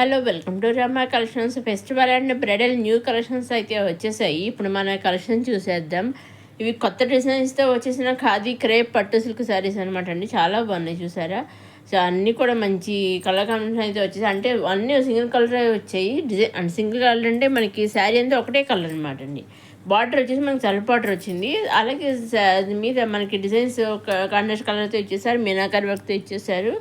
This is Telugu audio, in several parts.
Hello welcome to Rama collections. Festival and bridal new collections అయితే వచ్చేసాయి. ఇప్పుడు మన కలెక్షన్ చూసేద్దాం. ఇవి కొత్త డిజైన్స్తో వచ్చేసిన ఖాదీ క్రేప్ పట్టు సిల్క్ శారీస్ అనమాట అండి. చాలా బాగున్నాయి చూసారా. సో అన్నీ కూడా మంచి కలర్ కాంబినేషన్ అయితే వచ్చేసాయి. అంటే అన్నీ సింగిల్ కలర్ వచ్చాయి. డిజైన్ అంటే సింగిల్ కలర్ అంటే మనకి శారీ అంతా ఒకటే కలర్ అనమాట అండి. బార్డర్ వచ్చేసి మనకి సెల్ఫ్ బార్డర్ వచ్చింది. అలాగే మీద మనకి డిజైన్స్ కాంట్రాస్ట్ కలర్తో ఇచ్చేసారు. మీనాకరి వర్క్తో ఇచ్చేసారు.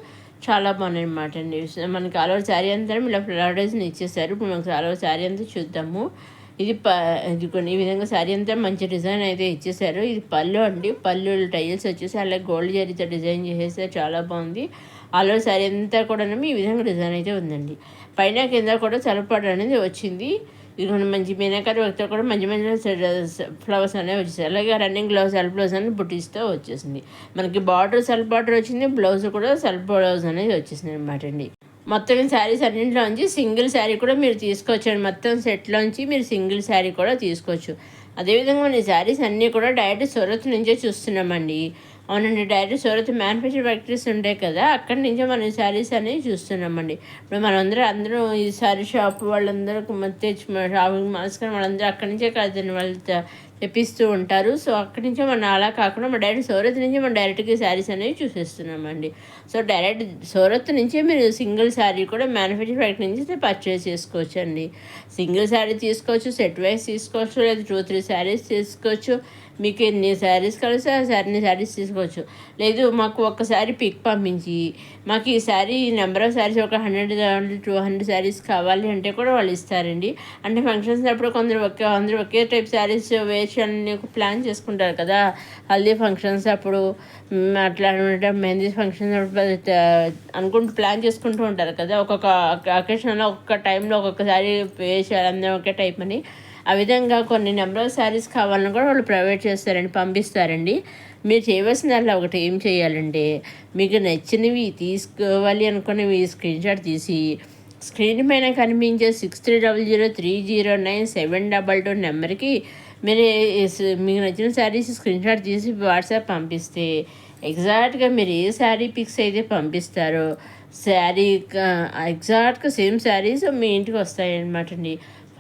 చాలా బాగున్నాయి అనమాట అండి. మనకి ఆల్ ఓవర్ శారీ అంతా ఇలా ఫ్లవర్ డిజైన్ ఇచ్చేసారు. ఇప్పుడు మనకి ఆల్ ఓవర్ శారీ అంతా చూద్దాము. ఇది కొన్ని ఈ విధంగా శారీ అంతా మంచి డిజైన్ అయితే ఇచ్చేసారు. ఇది పళ్ళు అండి. పళ్ళు టైల్స్ వచ్చేసి అలాగే గోల్డ్ జరీతో డిజైన్ చేసేసారు. చాలా బాగుంది. ఆల్ ఓవర్ శారీ అంతా కూడా ఈ విధంగా డిజైన్ అయితే ఉందండి. పైన కింద కూడా చలపాటు అనేది వచ్చింది. ఇది మంచి మీనాకరి వర్క్తో కూడా మంచి మంచి ఫ్లవర్స్ అనేవి వచ్చేసాయి. అలాగే రన్నింగ్ బ్లౌజ్ సెల్ఫ్ బ్లౌజ్ అని బుటీస్తో వచ్చేసింది. మనకి బార్డర్ సెల్ఫ్ బార్డర్ వచ్చింది. బ్లౌజ్ కూడా సెల్ఫ్ బ్లౌజ్ అనేది వచ్చేసింది అనమాట అండి. మొత్తం శారీస్ అన్నింటిలోంచి సింగిల్ శారీ కూడా మీరు తీసుకోవచ్చు అండి. మొత్తం సెట్లోంచి మీరు సింగిల్ శారీ కూడా తీసుకోవచ్చు. అదేవిధంగా మన శారీస్ అన్నీ కూడా డైరెక్ట్ సూరత్ నుంచే చూస్తున్నామండి. అవునండి, డైరెక్ట్ సూరత్ మ్యానుఫ్యాక్చర్ ఫ్యాక్టరీస్ ఉంటాయి కదా, అక్కడి నుంచే మనం శారీస్ అనేవి చూస్తున్నామండి. ఇప్పుడు అందరూ ఈ శారీ షాప్ వాళ్ళందరూ తెచ్చి షాపింగ్ మాల్స్ కానీ వాళ్ళందరూ అక్కడి నుంచే కదండి వాళ్ళు తెప్పిస్తూ ఉంటారు. సో అక్కడి నుంచే మనం అలా కాకుండా మన డైరెక్ట్ సూరత్ నుంచి మనం డైరెక్ట్గా శారీస్ అనేవి చూసేస్తున్నామండి. సో డైరెక్ట్ సూరత్ నుంచే మీరు సింగిల్ శారీ కూడా మ్యానుఫ్యాక్చర్ ఫ్యాక్టరీ నుంచి పర్చేస్ చేసుకోవచ్చు అండి. సింగిల్ శారీ తీసుకోవచ్చు, సెట్ వైజ్ తీసుకోవచ్చు, లేదా 2-3 శారీస్ తీసుకోవచ్చు. మీకు ఎన్ని శారీస్ కలిసి అన్ని శారీస్ తీసుకోవచ్చు. లేదు మాకు ఒక్కసారి పిక్ పంపించి మాకు ఈ శారీ నెంబర్ ఆఫ్ శారీస్ ఒక 100-200 శారీస్ కావాలి అంటే కూడా వాళ్ళు ఇస్తారండి. అంటే ఫంక్షన్స్ అప్పుడు అందరూ ఒకే టైప్ శారీస్ వేషాలని ప్లాన్ చేసుకుంటారు కదా. హల్దీ ఫంక్షన్స్ అప్పుడు అట్లా మెహందీ ఫంక్షన్స్ అనుకుంటూ ప్లాన్ చేసుకుంటూ ఉంటారు కదా. ఒక్కొక్క అకేషన్లో ఒక్కొక్క టైంలో ఒక్కొక్కసారి వేషాలు అందరూ ఒకే టైప్ అని. ఆ విధంగా కొన్ని నెంబర్ ఆఫ్ శారీస్ కావాలని కూడా వాళ్ళు ప్రొవైడ్ చేస్తారండి, పంపిస్తారండి. మీరు చేయవలసిందల్లా ఒకటి ఏం చేయాలంటే, మీకు నచ్చినవి తీసుకోవాలి అనుకున్నవి స్క్రీన్ షాట్ తీసి స్క్రీన్ పైన కనిపించే 6300309722 నెంబర్కి మీరు మీకు నచ్చిన శారీస్ స్క్రీన్ షాట్ తీసి వాట్సాప్ పంపిస్తే ఎగ్జాక్ట్గా మీరు ఏ శారీ పిక్స్ అయితే పంపిస్తారో శారీ ఎగ్జాక్ట్గా సేమ్ శారీస్ మీ ఇంటికి వస్తాయి అన్నమాట అండి.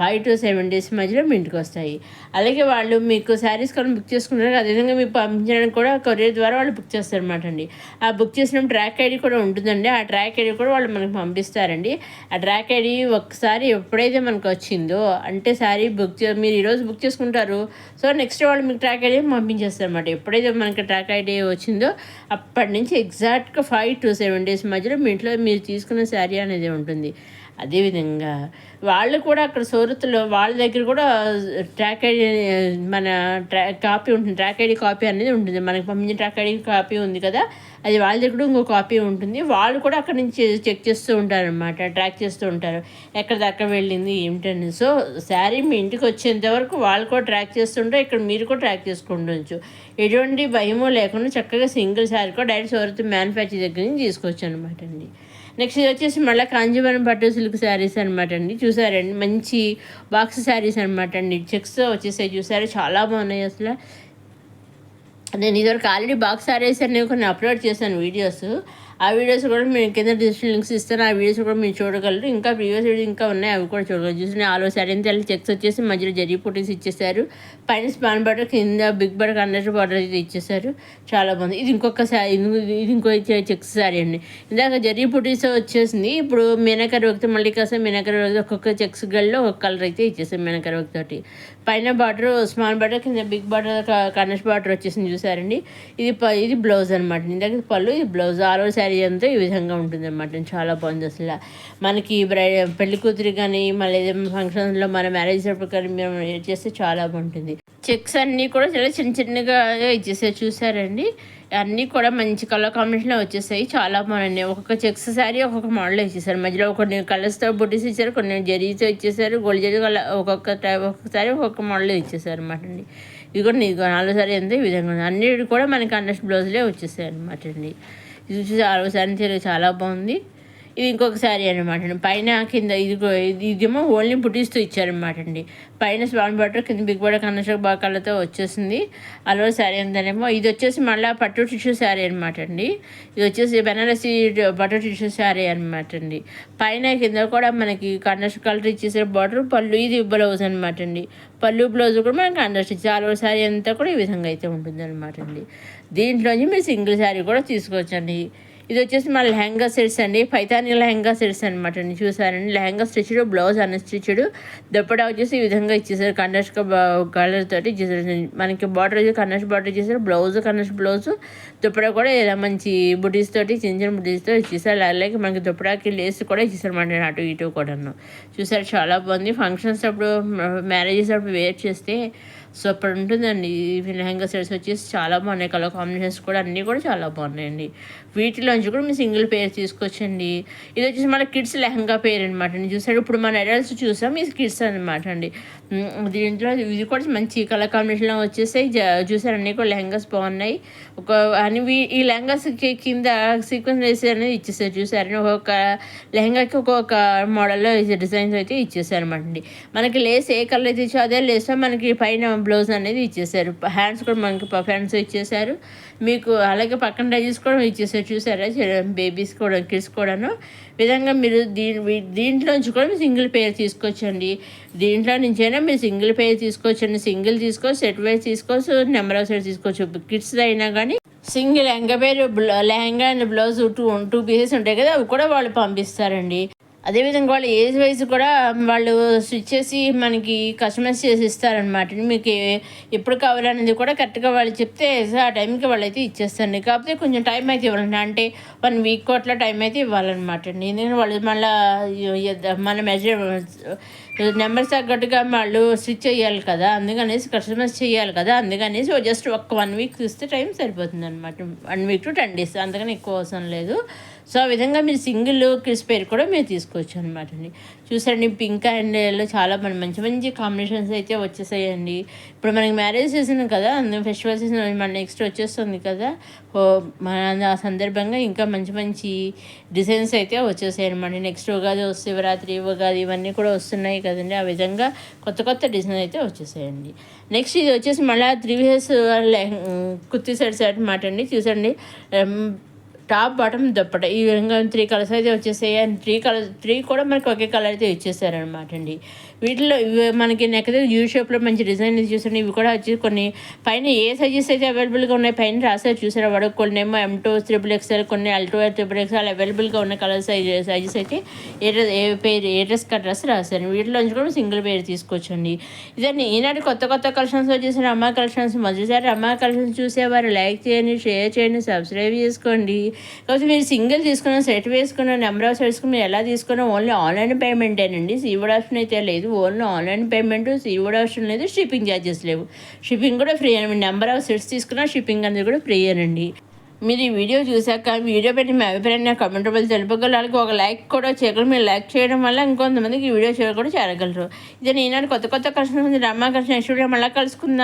5 to 7 days మధ్యలో మీ ఇంటికి వస్తాయి. అలాగే వాళ్ళు మీకు శారీస్ కానీ బుక్ చేసుకుంటారు. అదేవిధంగా మీకు పంపించడానికి కూడా కొరియర్ ద్వారా వాళ్ళు బుక్ చేస్తారనమాట అండి. ఆ బుక్ చేసినప్పుడు ట్రాక్ ఐడి కూడా ఉంటుందండి. ఆ ట్రాక్ ఐడి కూడా వాళ్ళు మనకు పంపిస్తారండి. ఆ ట్రాక్ ఐడి ఒకసారి ఎప్పుడైతే మనకు వచ్చిందో అంటే శారీ మీరు ఈరోజు బుక్ చేసుకుంటారు. సో నెక్స్ట్ వాళ్ళు మీకు ట్రాక్ ఐడి పంపించేస్తారనమాట. ఎప్పుడైతే మనకి ట్రాక్ ఐడి వచ్చిందో అప్పటి నుంచి ఎగ్జాక్ట్గా 5 to 7 days మధ్యలో మీ ఇంట్లో మీరు తీసుకున్న శారీ అనేది ఉంటుంది. అదేవిధంగా వాళ్ళు కూడా అక్కడ సూరత్లో వాళ్ళ దగ్గర కూడా ట్రాక్ ఐడి మన కాపీ ఉంటుంది. ట్రాక్ ఐడి కాపీ అనేది ఉంటుంది. మనకి పంపించిన ట్రాక్ ఐడి కాపీ ఉంది కదా, అది వాళ్ళ దగ్గర ఇంకో కాపీ ఉంటుంది. వాళ్ళు కూడా అక్కడ నుంచి చెక్ చేస్తూ ఉంటారు అనమాట, ట్రాక్ చేస్తూ ఉంటారు ఎక్కడ దాకా వెళ్ళింది ఏమిటని. సో శారీ మీ ఇంటికి వచ్చేంత వరకు వాళ్ళు కూడా ట్రాక్ చేస్తుంటారు, ఇక్కడ మీరు కూడా ట్రాక్ చేసుకుంటుండొచ్చు. ఎటువంటి భయమో లేకుండా చక్కగా సింగిల్ శారీ కూడా డైరెక్ట్ సూరత్ మ్యానుఫ్యాక్చర్ దగ్గర నుంచి తీసుకోవచ్చు అనమాట అండి. నెక్స్ట్ ఇది వచ్చేసి మళ్ళీ కాంజీవరం పట్టు సిల్క్ శారీస్ అనమాట అండి. చూసారండి, మంచి బాక్స్ శారీస్ అనమాట అండి. చెక్స్ వచ్చేసాయి చూసారు, చాలా బాగున్నాయి అసలు. నేను ఇదివరకు ఆల్రెడీ బాక్స్ శారీస్ అనేవి కొన్ని అప్లోడ్ చేశాను వీడియోస్. ఆ వీడియోస్ కూడా మీరు కింద డిజిటల్ లింక్స్ ఇస్తాను. ఆ వీడియోస్ కూడా మీరు చూడగలరు. ఇంకా ప్రీవియస్ వీడియోస్ ఇంకా ఉన్నాయి, అవి కూడా చూడగలరు. చూసిన ఆల్ ఓవర్ శారీ అంతా చెక్స్ వచ్చేసి మధ్యలో జరీ పుట్టీస్ ఇచ్చేసారు. పైన స్పాన్ బార్డర్, కింద బిగ్ బార్డర్ కండర్ బార్డర్ అయితే ఇచ్చేసారు. చాలా బాగుంది. ఇది ఇంకొక శారీ, ఇది ఇంకో చెక్స్ శారీ అండి. ఇందాక జరీ పుట్టీస్ వచ్చేసింది. ఇప్పుడు మీనాకరి వర్క్తో మళ్ళీ కాస్త మీనాకరి వర్క్ ఒక్కొక్క చెక్స్ గల్లో ఒక కలర్ అయితే ఇచ్చేసారు మీనాకరి వర్క్ తోటి. పైన బార్డర్ స్మాల్ బార్డర్, కింద బిగ్ బార్డర్ కండర్ బార్డర్ వచ్చేసింది చూసారండి. ఇది బ్లౌజ్ అనమాట. ఇందాక పళ్ళు, ఇది బ్లౌజ్. ఆల్ ఓవర్ శారీ అంతా ఈ విధంగా ఉంటుంది అనమాట. చాలా బాగుంది అసలు. మనకి పెళ్లి కూతురి కానీ మళ్ళీ ఏదైనా ఫంక్షన్స్లో మన మ్యారేజ్ అప్పుడు కానీ మేము చేస్తే చాలా బాగుంటుంది. చెక్స్ అన్నీ కూడా చాలా చిన్నగా ఇచ్చేసారు చూసారండి. అన్నీ కూడా మంచి కలర్ కాంబినేషన్లో వచ్చేసాయి. చాలా బాగున్నాయి. ఒక్కొక్క చెక్స్ శారీ ఒక్కొక్క మోడల్ ఇచ్చేసారు. మధ్యలో కొన్ని కలర్స్తో బుట్టీస్ ఇచ్చారు, కొన్ని జరీతో ఇచ్చేసారు, గోల్డ్ జరీ ఒక్కొక్కసారి ఒక్కొక్క మోడల్ ఇచ్చేసారు అనమాట అండి. ఇది కూడా 4 సారీ అంతే ఈ విధంగా ఉంది. అన్నీ కూడా మనకి కాంట్రాస్ట్ బ్లౌజ్లే వచ్చేసాయి అనమాట అండి. ఇది చూసి 6 సారీ చాలా బాగుంది. ఇది ఇంకొక శారీ అనమాట అండి. పైన కింద ఇదేమో ఓన్లీ బుటీస్తో ఇచ్చారనమాట అండి. పైన స్వామి బార్డర్, కింద బిగ్ బార్డర్ కన్నశ బాకాలతో వచ్చేసింది. అలో శారీ అంతానేమో ఇది వచ్చేసి మళ్ళీ పట్టు టిష్యూ శారీ అనమాట అండి. ఇది వచ్చేసి బెనారసి పట్టు టిష్యూ శారీ అనమాట అండి. పైన కింద కూడా మనకి కన్నశ కలర్ ఇచ్చేసారు బార్డర్. పళ్ళు ఇది బ్లౌజ్ అనమాట అండి. పళ్ళు బ్లౌజ్ కూడా మనకి under stitch. All over sari అంతా కూడా ఈ విధంగా అయితే ఉంటుంది అనమాట అండి. దీంట్లోంచి మీరు సింగిల్ శారీ కూడా తీసుకోవచ్చండి. ఇది వచ్చేసి మన లెహంగా సెట్స్ అండి. పైతానీ లెహంగా సెట్స్ అనమాట అండి. చూసారండి, lehenga stitched, blouse unstitched, dupatta వచ్చేసి ఈ విధంగా ఇచ్చేసారు. కన్నర్ష్ కలర్ తోటి ఇచ్చేసారు. మనకి బార్డర్ వచ్చి కన్నర్ష్ బార్డర్ ఇచ్చేసారు. బ్లౌజ్ కన్నర్ష్ బ్లౌజ్, దుప్పటా కూడా ఇలా మంచి బుటీస్ తోటి, చిన్న చిన్న బుటీస్తో ఇచ్చేసారు. అలాగే మనకి దుప్పటాకి లేస్ కూడా ఇచ్చేసారు అన్నమాట, అటు ఇటు కూడాను. చూసారు, చాలా బాగుంది. ఫంక్షన్స్ అప్పుడు, మ్యారేజెస్ అప్పుడు వేర్ చేస్తే సూపర్ ఉంటుందండి. ఈ లెహంగా సెట్స్ వచ్చేసి చాలా బాగున్నాయి. కలర్ కాంబినేషన్స్ కూడా అన్నీ కూడా చాలా బాగున్నాయండి. వీటిలోంచి కూడా మీరు సింగిల్ పేర్ తీసుకోవచ్చండి. ఇది వచ్చేసి మన కిడ్స్ లెహంగా పేర్ అనమాట అండి. చూసారు, ఇప్పుడు మన అడల్ట్స్ చూసాం, ఇది కిడ్స్ అనమాట అండి. దీంట్లో ఇది కూడా మంచి కలర్ కాంబినేషన్లో వచ్చేసాయి. చూసారు, అన్నీ కూడా లెహంగాస్ బాగున్నాయి. అని ఈ లెహంగాస్ కింద సీక్వెన్స్ వేసి అనేది ఇచ్చేసారు. చూసారు, ఒక్కొక్క లెహంగాకి ఒక్కొక్క మోడల్లో డిజైన్స్ అయితే ఇచ్చేసారు అనమాట అండి. మనకి లేస్ ఏ కలర్ అయితే ఇచ్చో అదే లేస్ మనకి పైన బ్లౌజ్ అనేది ఇచ్చేసారు. హ్యాండ్స్ కూడా మనకి పఫ్ హ్యాండ్స్ ఇచ్చేసారు మీకు. అలాగే పక్కన డైజెస్ కూడా ఇచ్చేసారు. చూసారా, బేబీస్ కూడా, కిడ్స్ కూడాను. విధంగా మీరు దీంట్లోంచి కూడా మీరు సింగిల్ పేర్ తీసుకోవచ్చండి. దీంట్లో నుంచైనా మీరు సింగిల్ పేర్ తీసుకోవచ్చండి. సింగిల్ తీసుకోవచ్చు, సెట్ వైజ్ తీసుకోవచ్చు, నెంబర్ ఆఫ్ సెట్ తీసుకోవచ్చు. కిడ్స్ అయినా కానీ సింగిల్ లెహంగా పేరు, lehenga and blouse two pieces ఉంటాయి కదా, అవి కూడా వాళ్ళు పంపిస్తారండి. అదేవిధంగా వాళ్ళు ఏజ్ వైజ్ కూడా వాళ్ళు స్టిచ్ చేసి మనకి కస్టమైజ్ చేసి ఇస్తారనమాట. మీకు ఎప్పుడు కావాలనేది కూడా కరెక్ట్గా వాళ్ళు చెప్తే ఆ టైంకి వాళ్ళైతే ఇచ్చేస్తారండి. కాకపోతే కొంచెం టైం అయితే ఇవ్వాలండి, అంటే 1 వీక్ అట్లా టైం అయితే ఇవ్వాలన్నమాట అండి. ఎందుకంటే వాళ్ళు మళ్ళీ మన నెంబర్స్ తగ్గట్టుగా వాళ్ళు స్టిచ్ చేయాలి కదా, అందుకనేసి కస్టమైజ్ చేయాలి కదా, అందుకనేసి జస్ట్ 1 వీక్ ఇస్తే టైం సరిపోతుంది అనమాట. 1 వీక్ to 10 days, అందుకని ఎక్కువ అవసరం లేదు. సో ఆ విధంగా మీరు సింగిల్ కిడ్స్ పేర్ కూడా మీరు తీసుకోవచ్చు అనమాట అండి. చూసండి, పింక్ అండ్ ఎల్లో చాలా మంచి మంచి కాంబినేషన్స్ అయితే వచ్చేసాయండి. ఇప్పుడు మనకి మ్యారేజ్ సీజన్ కదా, ఫెస్టివల్ సీజన్ మన నెక్స్ట్ వచ్చేస్తుంది కదా, మన ఆ సందర్భంగా ఇంకా మంచి మంచి డిజైన్స్ అయితే వచ్చేసాయి అనమాట. నెక్స్ట్ ఉగాది, శివరాత్రి, ఉగాది ఇవన్నీ కూడా వస్తున్నాయి కదండి. ఆ విధంగా కొత్త కొత్త డిజైన్ అయితే వచ్చేసాయండి. నెక్స్ట్ ఇది వచ్చేసి మళ్ళీ 3 pieces కుర్తీ సెట్స్ అనమాట అండి. చూసండి, టాప్ బాటమ్ దుప్పట ఈ విధంగా 3 కలర్స్ అయితే వచ్చేసాయి. అండ్ 3 కూడా మనకి ఒకే కలర్ అయితే ఇచ్చేసారనమాట అండి. వీటిలో మనకి నెక్ యూ షేప్లో మంచి డిజైన్ చూసాను. ఇవి కూడా వచ్చి కొన్ని పైన ఏ సైజెస్ అయితే అవైలబుల్గా ఉన్నాయి పైన రాసారు చూసారు. వాడు కొన్ని ఏమో M2 XXL, కొన్ని L2 XXL అవైలబుల్గా ఉన్న కలర్ సైజెస్ అయితే ఏ డ్రెస్ డ్రెస్ రాశారు. వీటిలోంచి కూడా సింగిల్ పేర్ తీసుకోవచ్చండి. ఇదండి ఈనాటి కొత్త కొత్త కలెక్షన్స్ వచ్చేసిన అమ్మా కలెక్షన్స్. మొదటిసారి అమ్మా కలెక్షన్స్ చూసేవారు లైక్ చేయండి, షేర్ చేయండి, సబ్స్క్రైబ్ చేసుకోండి. కాబట్టి మీరు సింగిల్ తీసుకున్న, సెట్ వేసుకున్న, నెంబర్ ఆఫ్ సెట్స్కి మీరు ఎలా తీసుకున్నా ఓన్లీ ఆన్లైన్ పేమెంటేనండి. సీవుడ్ ఆప్షన్ అయితే లేదు. Only online payment, Seawood option లేదు, షిప్పింగ్ ఛార్జెస్ లేవు. షిప్పింగ్ కూడా ఫ్రీ అండి. నెంబర్ ఆఫ్ సెట్స్ తీసుకున్నా షిప్పింగ్ అనేది కూడా ఫ్రీ అనండి. మీరు ఈ వీడియో చూసాక వీడియో పెట్టి మీ అభిప్రాయాన్ని కమెంటబుల్ తెలుపగలరు. ఒక లైక్ కూడా చేయగలరు. మీరు లైక్ చేయడం వల్ల ఇంకొంతమందికి ఈ వీడియో చేయడం కూడా చేరగలరు. ఇదే ఈనాడు కొత్త కొత్త కలెక్షన్ రమ్మా కలెక్షన్ నెక్స్ట్ వీడియో మళ్ళీ కలుసుకుందాం.